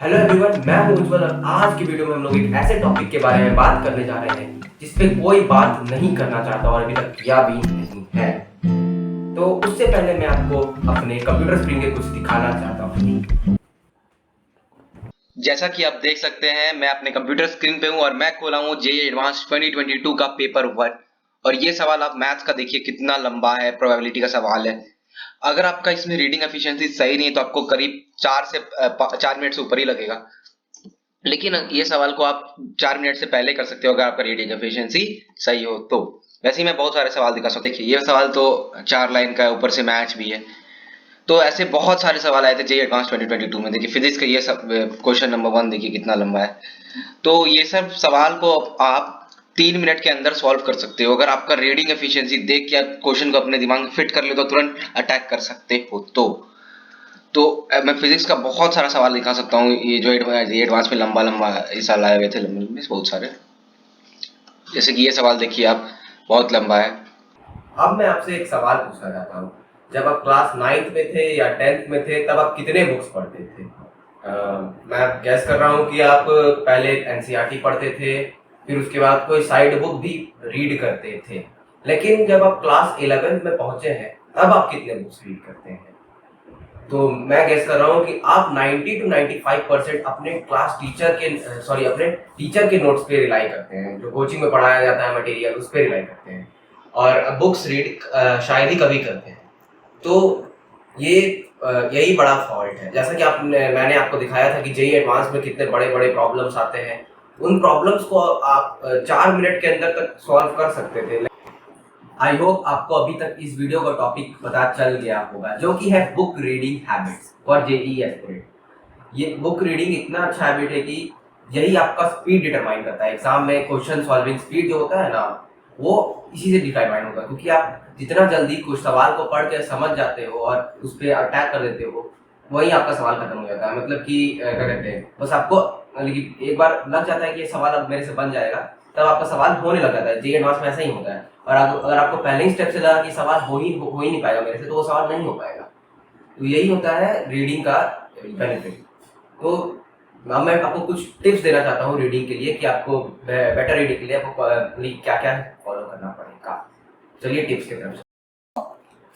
Hello everyone, मैं हूं उज्जवल और आज की वीडियो में हम लोग एक ऐसे टॉपिक के बारे में बात करने जा रहे हैं जिस पे कोई बात नहीं करना चाहता और अभी तक किया भी नहीं है। तो उससे पहले मैं आपको अपने कंप्यूटर स्क्रीन के कुछ दिखाना चाहता हूँ। जैसा कि आप देख सकते हैं, मैं अपने कंप्यूटर स्क्रीन पे हूं और मैं खोला हूं जेईई एडवांस 2022 का पेपर 1। और ये सवाल आप मैथ्स का देखिए कितना लंबा है, प्रोबेबिलिटी का सवाल है। अगर आपका इसमें रीडिंग एफिशिएंसी सही नहीं है तो आपको करीब 4 मिनट से ऊपर ही लगेगा। लेकिन ये सवाल को आप 4 मिनट से पहले कर सकते हो अगर आपका रीडिंग एफिशिएंसी सही हो तो। वैसे ही मैं बहुत सारे सवाल दिखा सकता हूं। देखिए, ये सवाल तो 4 लाइन का है, ऊपर से मैच भी है। तो ऐसे बहुत सारे सवाल आए थे जेईई एडवांस 2022 में। देखिए, फिजिक्स का ये सब क्वेश्चन नंबर 1 देखिए कितना लंबा है। तो ये सब सवाल को आप 3 मिनट के अंदर सॉल्व कर सकते हो अगर आपका रीडिंग एफिशिएंसी देख के आप क्वेश्चन को अपने दिमाग में फिट कर ले तो तुरंत अटैक कर सकते हो। मैं फिजिक्स का बहुत सारा सवाल दिखा सकता हूँ। ये जो एडवांस में लंबा लंबा इस साल आए हुए थे, लंबे लंबे बहुत सारे। जैसे कि ये सवाल देखिए आप, बहुत लंबा है। अब मैं आपसे एक सवाल पूछना चाहता हूँ। जब आप क्लास 9th में थे या 10th में थे तब आप कितने बुक्स पढ़ते थे? मैं गैस कर रहा हूँ कि आप पहले एनसीईआरटी पढ़ते थे, फिर उसके बाद कोई साइड बुक भी रीड करते थे। लेकिन जब आप क्लास 11th में पहुंचे हैं तब आप कितने बुक्स रीड करते हैं? तो मैं गेस कर रहा हूँ कि आप 90 to 95% अपने क्लास टीचर के अपने टीचर के नोट्स पे रिलाई करते हैं, जो कोचिंग में पढ़ाया जाता है मटेरियल उस पे रिलाई करते हैं और बुक्स रीड शायद ही कभी करते हैं। तो ये यही बड़ा फॉल्ट है। जैसा कि मैंने आपको दिखाया था कि जेईई एडवांस में कितने बड़े बड़े प्रॉब्लम्स आते हैं, उन प्रॉब्लम्स को आप 4 मिनट के अंदर तक सॉल्व कर सकते थे। आई होप आपको अभी तक इस वीडियो का टॉपिक पता चल गया होगा, जो कि है book reading habits for JEE aspirant. ये बुक रीडिंग इतना अच्छा हैबिट है कि यही आपका स्पीड डिटरमाइन करता है। एग्जाम में क्वेश्चन सॉल्विंग स्पीड जो होता है ना, वो इसी से डिटरमाइन होगा, क्योंकि आप जितना जल्दी कुछ सवाल को पढ़ के समझ जाते हो और उस पर अटैक कर देते हो, वही आपका सवाल खत्म हो जाता है। मतलब कि क्या कहते हैं, बस आपको लेकिन एक बार लग जाता है कि ये सवाल अब मेरे से बन जाएगा, तब आपका सवाल होने लग जाता है। जेईई एडवांस में ऐसा ही होता है। और अगर आपको पहले ही स्टेप से लगा कि सवाल हो ही नहीं पाएगा मेरे से, तो वो सवाल नहीं हो पाएगा। तो यही होता है रीडिंग का बेनिफिट। तो अब मैं आपको कुछ टिप्स देना चाहता हूँ रीडिंग के लिए, कि आपको बेटर रीडिंग के लिए आपको क्या क्या फॉलो करना पड़ेगा। चलिए टिप्स की तरफ।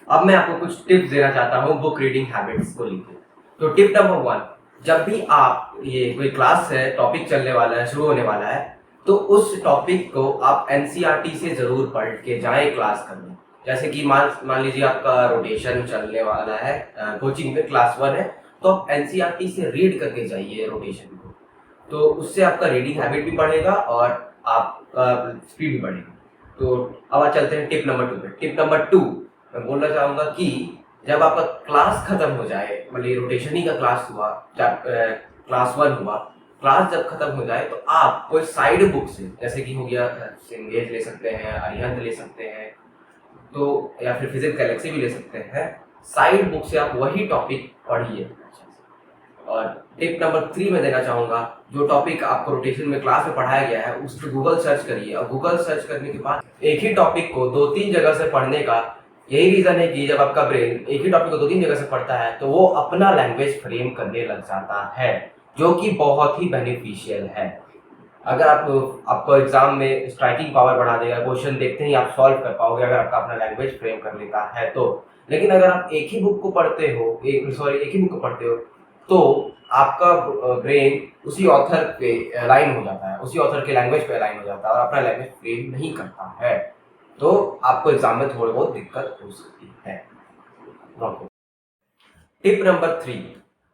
अब मैं आपको कुछ टिप्स देना चाहता हूँ बुक रीडिंग हैबिट्स को लेकर। तो टिप नंबर 1, जब भी आप ये कोई क्लास है, टॉपिक चलने वाला है, शुरू होने वाला है, तो उस टॉपिक को आप एनसीईआरटी से जरूर पढ़ के जाएं क्लास करने। जैसे कि मान लीजिए आपका रोटेशन चलने वाला है, कोचिंग में क्लास 1 है, तो आप एनसीईआरटी से रीड करके जाइए रोटेशन को। तो उससे आपका रीडिंग हैबिट भी बढ़ेगा और आपका स्पीड भी बढ़ेगा। तो अब चलते हैं टिप नंबर 2 पे। टिप नंबर 2 मैं बोलना चाहूंगा कि जब आपका क्लास खत्म हो जाए, मतलब रोटेशन ही का क्लास हुआ, क्लास 1 हुआ, क्लास जब खत्म हो जाए तो आप कोई साइड बुक से, जैसे कि हो गया सिंगेज ले सकते हैं, अरिहंत ले सकते हैं, तो या फिर फिजिक्स गैलेक्सी भी ले सकते हैं, साइड बुक से आप वही टॉपिक पढ़िए। और टिप नंबर 3 में देना चाहूंगा, जो टॉपिक आपको रोटेशन में क्लास में पढ़ाया गया है उस पर गूगल सर्च करिए। और गूगल सर्च करने के बाद एक ही टॉपिक को 2-3 जगह से पढ़ने का यही रीजन है कि जब आपका ब्रेन एक ही टॉपिक को 2-3 जगह से पढ़ता है तो वो अपना लैंग्वेज फ्रेम करने लग जाता है, जो कि बहुत ही बेनिफिशियल है। अगर आपको एग्जाम में स्ट्राइकिंग पावर बढ़ा देगा, क्वेश्चन देखते ही आप सॉल्व कर पाओगे अगर आपका अपना लैंग्वेज फ्रेम कर लेता है तो। लेकिन अगर आप एक ही बुक को पढ़ते हो, एक ही बुक को पढ़ते हो, तो आपका ब्रेन उसी ऑथर पे अलाइन हो जाता है, उसी ऑथर के लैंग्वेज पे अलाइन हो जाता है और अपना लैंग्वेज फ्रेम नहीं करता है। तो आपको एग्जाम में थोड़ी बहुत दिक्कत हो सकती है। टिप नंबर 3,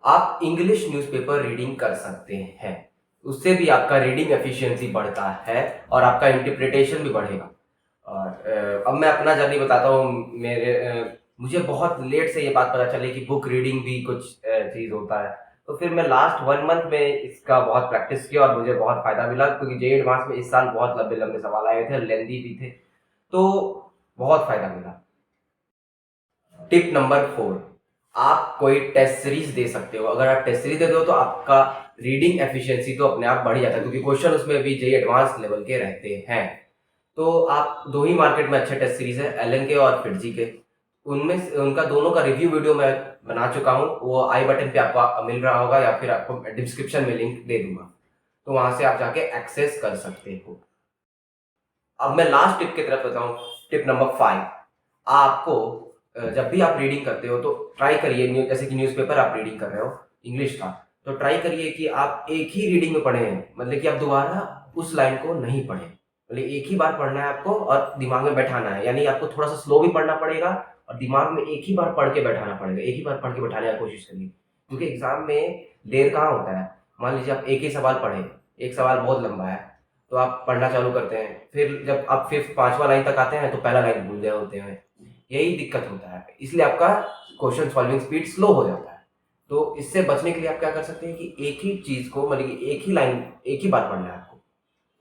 आप इंग्लिश न्यूज़पेपर रीडिंग कर सकते हैं। उससे भी आपका रीडिंग एफिशिएंसी बढ़ता है और आपका इंटरप्रिटेशन भी बढ़ेगा। और अब मैं अपना जर्नी बताता हूँ। मुझे बहुत लेट से ये बात पता चली कि बुक रीडिंग भी कुछ चीज़ होता है। तो फिर मैं लास्ट 1 मंथ में इसका बहुत प्रैक्टिस किया और मुझे बहुत फ़ायदा मिला, क्योंकि जेईई एडवांस में इस साल बहुत लंबे लंबे सवाल आए थे, लेंदी भी थे, तो बहुत फ़ायदा मिला। टिप नंबर 4, आप कोई टेस्ट सीरीज दे सकते हो। अगर आप टेस्ट सीरीज दे दो तो आपका रीडिंग एफिशिएंसी तो अपने आप बढ़ जाता है, क्योंकि क्वेश्चन उसमें भी जेईई एडवांस लेवल के रहते हैं। तो आप 2 ही मार्केट में अच्छे टेस्ट सीरीज है, एलन के और फिटजी के, उनमें से उनका दोनों का रिव्यू वीडियो मैं बना चुका हूँ, वो आई बटन पे आपको मिल रहा होगा या फिर आपको डिस्क्रिप्शन में लिंक दे दूंगा, तो वहां से आप जाके एक्सेस कर सकते हो। अब मैं लास्ट टिप की तरफ बताऊं, टिप नंबर 5। आपको जब भी आप रीडिंग करते हो तो ट्राई करिए, जैसे कि न्यूज़पेपर आप रीडिंग कर रहे हो इंग्लिश का, तो ट्राई करिए कि आप एक ही रीडिंग में पढ़े हैं, मतलब कि आप दोबारा उस लाइन को नहीं पढ़ें। मतलब एक ही बार पढ़ना है आपको और दिमाग में बैठाना है, यानी आपको थोड़ा सा स्लो भी पढ़ना पड़ेगा और दिमाग में एक ही बार पढ़ के बैठाना पड़ेगा, एक ही बार पढ़ के बैठाने की कोशिश करिए, क्योंकि एग्जाम में देर कहाँ होता है। मान लीजिए आप एक ही सवाल पढ़े, एक सवाल बहुत लंबा है, तो आप पढ़ना चालू करते हैं, फिर जब आप फिफ्थ 5वां लाइन तक आते हैं तो पहला लाइन भूल गए होते हैं। यही दिक्कत होता है, इसलिए आपका क्वेश्चन सॉल्विंग स्पीड स्लो हो जाता है। तो इससे बचने के लिए आप क्या कर सकते हैं कि एक ही चीज को, मतलब कि एक ही लाइन एक ही बार पढ़ना है आपको,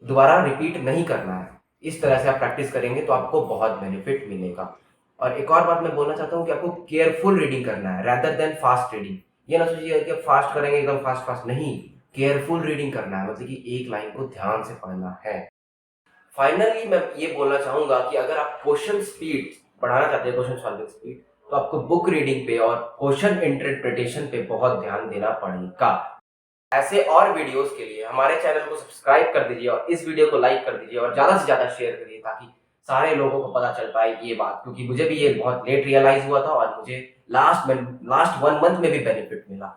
दोबारा रिपीट नहीं करना है। इस तरह से आप प्रैक्टिस करेंगे तो आपको बहुत बेनिफिट मिलेगा। और एक और बात मैं बोलना चाहता हूँ कि आपको केयरफुल रीडिंग करना है रेदर देन फास्ट रीडिंग। ये ना सोचिए कि फास्ट करेंगे एकदम फास्ट फास्ट, नहीं, केयरफुल रीडिंग करना है, मतलब कि एक लाइन को ध्यान से पढ़ना है। फाइनली मैं ये बोलना चाहूंगा कि अगर आप क्वेश्चन स्पीड बढ़ाना चाहते हैं, क्वेश्चन सॉल्विंग स्पीड, तो आपको बुक रीडिंग पे और क्वेश्चन इंटरप्रिटेशन पे बहुत ध्यान देना पड़ेगा। ऐसे और वीडियोस के लिए हमारे चैनल को सब्सक्राइब कर दीजिए और इस वीडियो को लाइक कर दीजिए और ज़्यादा से ज़्यादा शेयर करिए, ताकि सारे लोगों को पता चल पाए ये बात, क्योंकि मुझे भी ये बहुत लेट रियलाइज हुआ था और मुझे लास्ट 1 मंथ में भी बेनिफिट मिला।